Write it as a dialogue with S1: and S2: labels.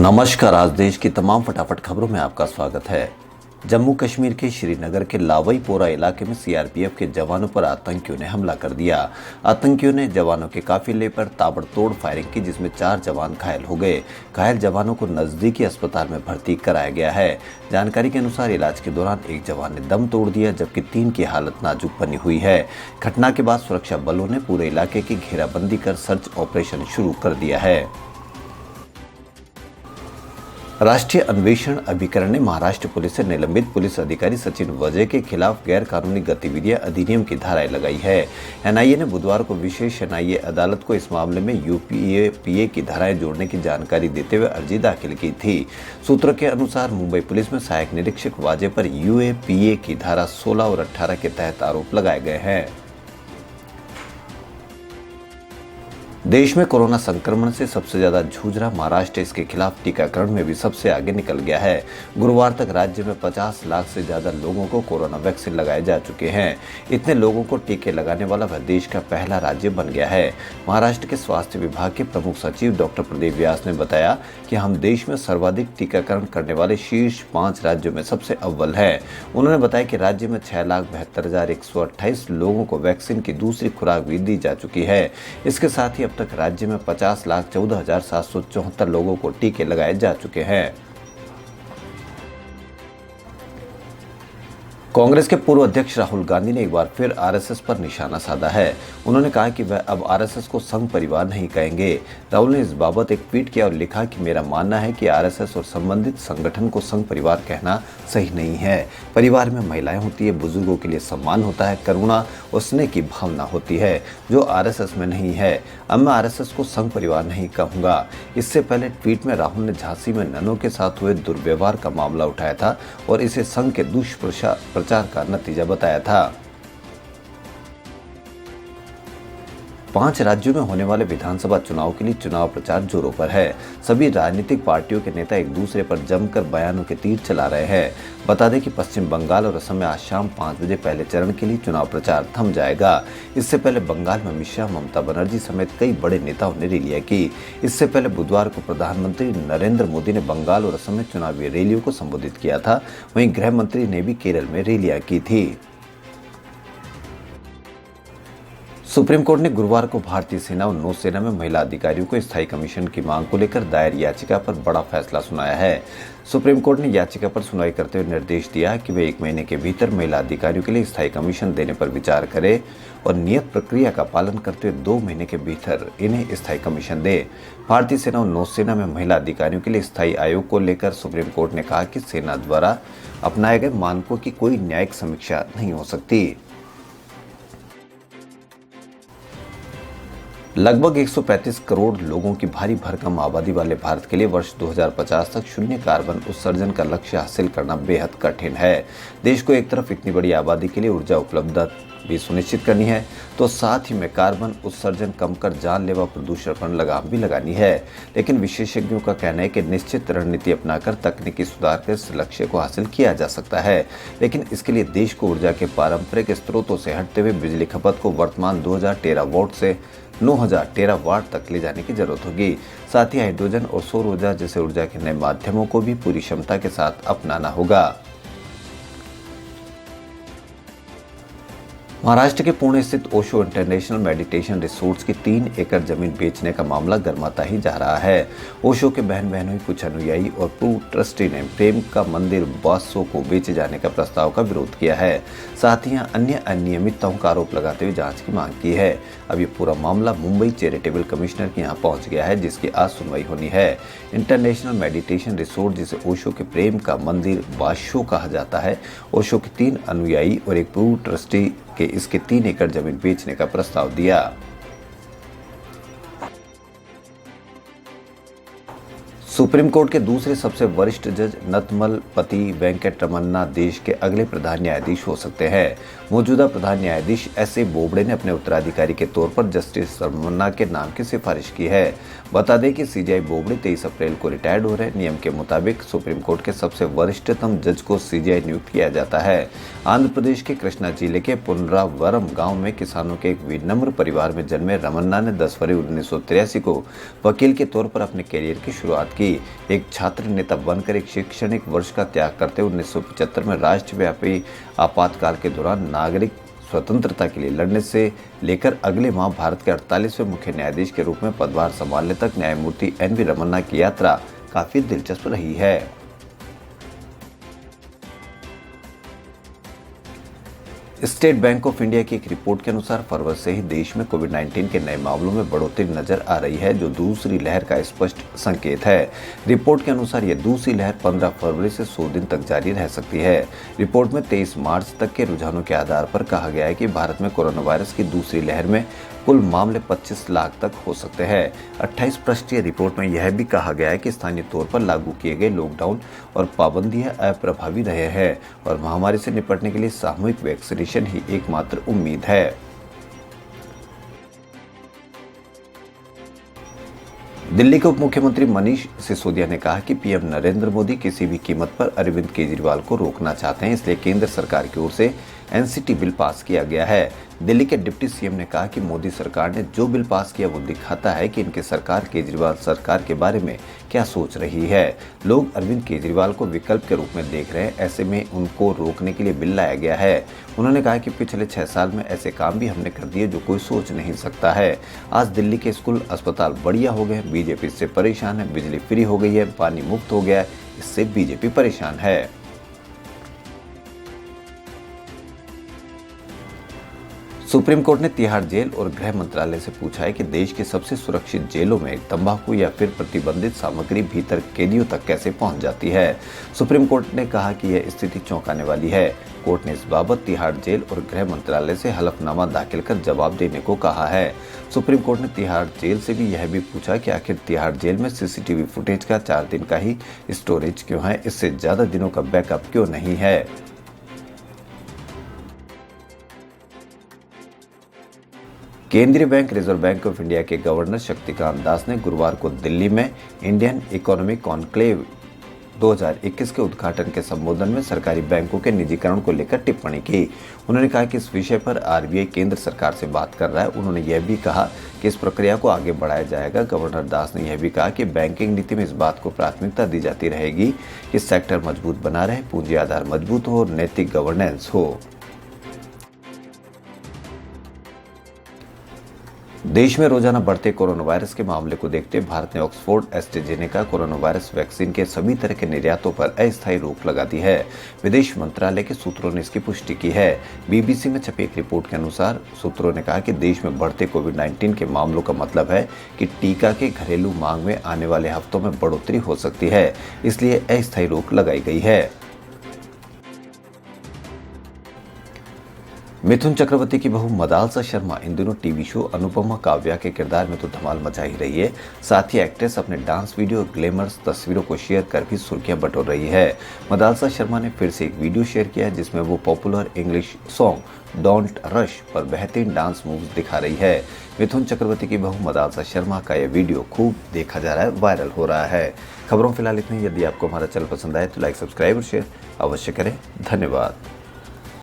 S1: नमस्कार। आज देश की तमाम फटाफट खबरों में आपका स्वागत है। जम्मू कश्मीर के श्रीनगर के लावईपोरा इलाके में सीआरपीएफ के जवानों पर आतंकियों ने हमला कर दिया। आतंकियों ने जवानों के काफिले पर ताबड़तोड़ फायरिंग की, जिसमें 4 जवान घायल हो गए। घायल जवानों को नजदीकी अस्पताल में भर्ती कराया गया है। जानकारी के अनुसार इलाज के दौरान एक जवान ने दम तोड़ दिया, जबकि 3 की हालत नाजुक बनी हुई है। घटना के बाद सुरक्षा बलों ने पूरे इलाके की घेराबंदी कर सर्च ऑपरेशन शुरू कर दिया है। राष्ट्रीय अन्वेषण अभिकरण ने महाराष्ट्र पुलिस से निलंबित पुलिस अधिकारी सचिन वजय के खिलाफ गैर कानूनी गतिविधियां अधिनियम की धाराएं लगाई है। एनआईए ने बुधवार को विशेष एनआईए अदालत को इस मामले में यूएपीए की धाराएं जोड़ने की जानकारी देते हुए अर्जी दाखिल की थी। सूत्रों के अनुसार मुंबई पुलिस में सहायक निरीक्षक वाजे पर यूएपीए की धारा 16 और 18 के तहत आरोप लगाए गए हैं। देश में कोरोना संक्रमण से सबसे ज्यादा जूझ रहा महाराष्ट्र इसके खिलाफ टीकाकरण में भी सबसे आगे निकल गया है। गुरुवार तक राज्य में 50 लाख से ज्यादा लोगों को कोरोना वैक्सीन लगाए जा चुके हैं। इतने लोगों को टीके लगाने वाला वह देश का पहला राज्य बन गया है। महाराष्ट्र के स्वास्थ्य विभाग के प्रमुख सचिव डॉक्टर प्रदीप व्यास ने बताया कि हम देश में सर्वाधिक टीकाकरण करने वाले शीर्ष 5 राज्यों में सबसे अव्वल है। उन्होंने बताया कि राज्य में 6,72,128 लोगों को वैक्सीन की दूसरी खुराक भी दी जा चुकी है। इसके साथ ही अब तक राज्य में 50,14,774 लोगों को टीके लगाए जा चुके हैं। कांग्रेस के पूर्व अध्यक्ष राहुल गांधी ने एक बार फिर आरएसएस पर निशाना साधा है। उन्होंने कहा कि वह अब आरएसएस को संघ परिवार नहीं कहेंगे। राहुल ने इस बाबत एक ट्वीट किया और लिखा कि मेरा मानना है कि आरएसएस और संबंधित संगठन को संघ परिवार कहना सही नहीं है। परिवार में महिलाएं होती है, बुजुर्गों के लिए सम्मान होता है, करुणा और स्नेह की भावना होती है, जो आरएसएस में नहीं है। अब मैं आरएसएस को संघ परिवार नहीं कहूंगा। इससे पहले ट्वीट में राहुल ने झांसी में ननों के साथ हुए दुर्व्यवहार का मामला उठाया था और इसे संघ के दुष्प्रचार का नतीजा बताया था। 5 राज्यों में होने वाले विधानसभा चुनाव के लिए चुनाव प्रचार जोरों पर है। सभी राजनीतिक पार्टियों के नेता एक दूसरे पर जमकर बयानों के तीर चला रहे हैं। बता दें कि पश्चिम बंगाल और असम में आज शाम 5 बजे पहले चरण के लिए चुनाव प्रचार थम जाएगा। इससे पहले बंगाल में अमित शाह, ममता बनर्जी समेत कई बड़े नेताओं ने रैलियां की। इससे पहले बुधवार को प्रधानमंत्री नरेंद्र मोदी ने बंगाल और असम में चुनावी रैलियों को संबोधित किया था। वहीं गृह मंत्री ने भी केरल में रैलियां की थी। सुप्रीम कोर्ट ने गुरुवार को भारतीय सेना और नौसेना में महिला अधिकारियों को स्थायी कमीशन की मांग को लेकर दायर याचिका पर बड़ा फैसला सुनाया है। सुप्रीम कोर्ट ने याचिका पर सुनवाई करते हुए निर्देश दिया कि वे 1 महीने के भीतर महिला अधिकारियों के लिए स्थायी कमीशन देने पर विचार करें और नियत प्रक्रिया का पालन करते हुए 2 महीने के भीतर इन्हें स्थायी कमीशन दे। भारतीय सेना और नौसेना में महिला अधिकारियों के लिए स्थायी आयोग को लेकर सुप्रीम कोर्ट ने कहा कि सेना द्वारा अपनाए गए मानकों की कोई न्यायिक समीक्षा नहीं हो सकती। लगभग 135 करोड़ लोगों की भारी भरकम आबादी वाले भारत के लिए वर्ष 2050 तक शून्य कार्बन उत्सर्जन का लक्ष्य हासिल करना बेहद कठिन है। देश को एक तरफ इतनी बड़ी आबादी के लिए ऊर्जा उपलब्धता भी सुनिश्चित करनी है, तो साथ ही में कार्बन उत्सर्जन कम कर जानलेवा प्रदूषण पर लगाम भी लगानी है। लेकिन विशेषज्ञों का कहना है कि निश्चित रणनीति अपनाकर तकनीकी सुधार कर इस लक्ष्य को हासिल किया जा सकता है। लेकिन इसके लिए देश को ऊर्जा के पारंपरिक स्रोतों से हटते हुए बिजली खपत को वर्तमान 2000 टेरावाट से 9000 टेरावाट तक ले जाने की जरूरत होगी। साथ ही हाइड्रोजन और सौर ऊर्जा जैसे ऊर्जा के नए माध्यमों को भी पूरी क्षमता के साथ अपनाना होगा। महाराष्ट्र के पुणे स्थित ओशो इंटरनेशनल मेडिटेशन रिसोर्ट्स की 3 एकड़ जमीन बेचने का मामला गर्माता ही जा रहा है। ओशो के बहन बहनोई कुछ अनुयायी और पूर्व ट्रस्टी ने प्रेम का मंदिर बासो को बेचे जाने का प्रस्ताव का विरोध किया है। साथ ही अन्य अनियमितताओं का आरोप लगाते हुए जांच की मांग की है। अब ये पूरा मामला मुंबई चैरिटेबल कमिश्नर के यहाँ पहुंच गया है, जिसकी आज सुनवाई होनी है। इंटरनेशनल मेडिटेशन रिसोर्ट, जिसे ओशो के प्रेम का मंदिर बासो कहा जाता है, ओशो के 3 अनुयायी और एक पूर्व ट्रस्टी के इसके 3 एकड़ जमीन बेचने का प्रस्ताव दिया। सुप्रीम कोर्ट के दूसरे सबसे वरिष्ठ जज नतमलपति वेंकट रमन्ना देश के अगले प्रधान न्यायाधीश हो सकते हैं। मौजूदा प्रधान न्यायाधीश एस ए बोबड़े ने अपने उत्तराधिकारी के तौर पर जस्टिस रमन्ना के नाम की सिफारिश की है। बता दें कि सीजेआई बोबड़े 23 अप्रैल को रिटायर्ड हो रहे। नियम के मुताबिक सुप्रीम कोर्ट के सबसे वरिष्ठतम जज को सीजेआई नियुक्त किया जाता है। आंध्र प्रदेश के कृष्णा जिले के पुनरावरम गांव में किसानों के एक विनम्र परिवार में जन्मे रमन्ना ने 10 फरवरी 1983 को वकील के तौर पर अपने करियर की शुरुआत की। एक छात्र नेता बनकर एक शैक्षणिक वर्ष का त्याग करते 1975 में राष्ट्रव्यापी आपातकाल के दौरान नागरिक स्वतंत्रता के लिए लड़ने से लेकर अगले माह भारत के 48वें मुख्य न्यायाधीश के रूप में पदभार संभालने तक न्यायमूर्ति एन.वी. रमन्ना की यात्रा काफी दिलचस्प रही है। स्टेट बैंक ऑफ इंडिया की एक रिपोर्ट के अनुसार फरवरी से ही देश में कोविड-19 के नए मामलों में बढ़ोतरी नजर आ रही है, जो दूसरी लहर का स्पष्ट संकेत है। रिपोर्ट के अनुसार यह दूसरी लहर 15 फरवरी से 100 दिन तक जारी रह सकती है। रिपोर्ट में 23 मार्च तक के रुझानों के आधार पर कहा गया है कि भारत में कोरोना वायरस की दूसरी लहर में कुल मामले 25 लाख तक हो सकते हैं। 28 पृष्ठीय रिपोर्ट में यह भी कहा गया है कि स्थानीय तौर पर लागू किए गए लॉकडाउन और पाबंदियां अप्रभावी रहे हैं और महामारी से निपटने के लिए सामूहिक वैक्सीनेशन ही एकमात्र उम्मीद है। दिल्ली के उप मुख्यमंत्री मनीष सिसोदिया ने कहा कि पीएम नरेंद्र मोदी किसी भी कीमत पर अरविंद केजरीवाल को रोकना चाहते हैं, इसलिए केंद्र सरकार की ओर से एनसीटी बिल पास किया गया है। दिल्ली के डिप्टी सीएम ने कहा कि मोदी सरकार ने जो बिल पास किया वो दिखाता है कि इनकी सरकार केजरीवाल सरकार के बारे में क्या सोच रही है। लोग अरविंद केजरीवाल को विकल्प के रूप में देख रहे हैं, ऐसे में उनको रोकने के लिए बिल लाया गया है। उन्होंने कहा कि पिछले 6 साल में ऐसे काम भी हमने कर दिए जो कोई सोच नहीं सकता है। आज दिल्ली के स्कूल अस्पताल बढ़िया हो गए, बीजेपी इससे परेशान है। बिजली फ्री हो गई है, पानी मुफ्त हो गया है, इससे बीजेपी परेशान है। सुप्रीम कोर्ट ने तिहाड़ जेल और गृह मंत्रालय से पूछा है कि देश की सबसे सुरक्षित जेलों में तंबाकू या फिर प्रतिबंधित सामग्री भीतर कैदियों तक कैसे पहुंच जाती है। सुप्रीम कोर्ट ने कहा कि यह स्थिति चौंकाने वाली है। कोर्ट ने इस बाबत तिहाड़ जेल और गृह मंत्रालय से हलफनामा दाखिल कर जवाब देने को कहा है। सुप्रीम कोर्ट ने तिहाड़ जेल से भी यह भी पूछा कि आखिर तिहाड़ जेल में सीसीटीवी फुटेज का 4 दिन का ही स्टोरेज क्यों है, इससे ज्यादा दिनों का बैकअप क्यों नहीं है। केंद्रीय bank reserve bank of India के गवर्नर शक्तिकांत दास ने गुरुवार को दिल्ली में इंडियन इकोनॉमिक कॉन्क्लेव 2021 के उद्घाटन के संबोधन में सरकारी बैंकों के निजीकरण को लेकर टिप्पणी की। उन्होंने कहा कि इस विषय पर आरबीआई केंद्र सरकार से बात कर रहा है। उन्होंने यह भी कहा कि इस प्रक्रिया को आगे बढ़ाया जाएगा। गवर्नर दास ने यह भी कहा कि बैंकिंग नीति में इस बात को प्राथमिकता दी जाती रहेगी कि सेक्टर मजबूत बना रहे, पूंजी आधार मजबूत हो और नैतिक गवर्नेंस हो। देश में रोजाना बढ़ते कोरोना वायरस के मामले को देखते भारत ने Oxford AstraZeneca corona virus vaccine के सभी तरह के निर्यातों पर अस्थायी रोक लगा दी है। विदेश मंत्रालय के सूत्रों ने इसकी पुष्टि की है। बीबीसी में छपी एक रिपोर्ट के अनुसार सूत्रों ने कहा कि देश में बढ़ते कोविड-19 के मामलों का मतलब है कि टीका के घरेलू मांग में आने वाले हफ्तों में बढ़ोतरी हो सकती है, इसलिए अस्थायी रोक लगाई गई है। मिथुन चक्रवर्ती की बहू मदालसा शर्मा इन दिनों टीवी शो अनुपमा काव्या के किरदार में तो धमाल मचा ही रही है। साथ ही एक्ट्रेस अपने डांस वीडियो और ग्लैमरस तस्वीरों को शेयर कर भी सुर्खियां बटोर रही है। मदालसा शर्मा ने फिर से एक वीडियो शेयर किया है जिसमें वो popular English song don't rush पर बेहतरीन डांस मूव्स दिखा रही है। मिथुन चक्रवर्ती की बहू मदालसा शर्मा का यह वीडियो खूब देखा जा रहा है, वायरल हो रहा है। खबरों फिलहाल इतनी। यदि आपको हमारा चैनल पसंद आए तो लाइक, सब्सक्राइब और शेयर अवश्य करें। धन्यवाद।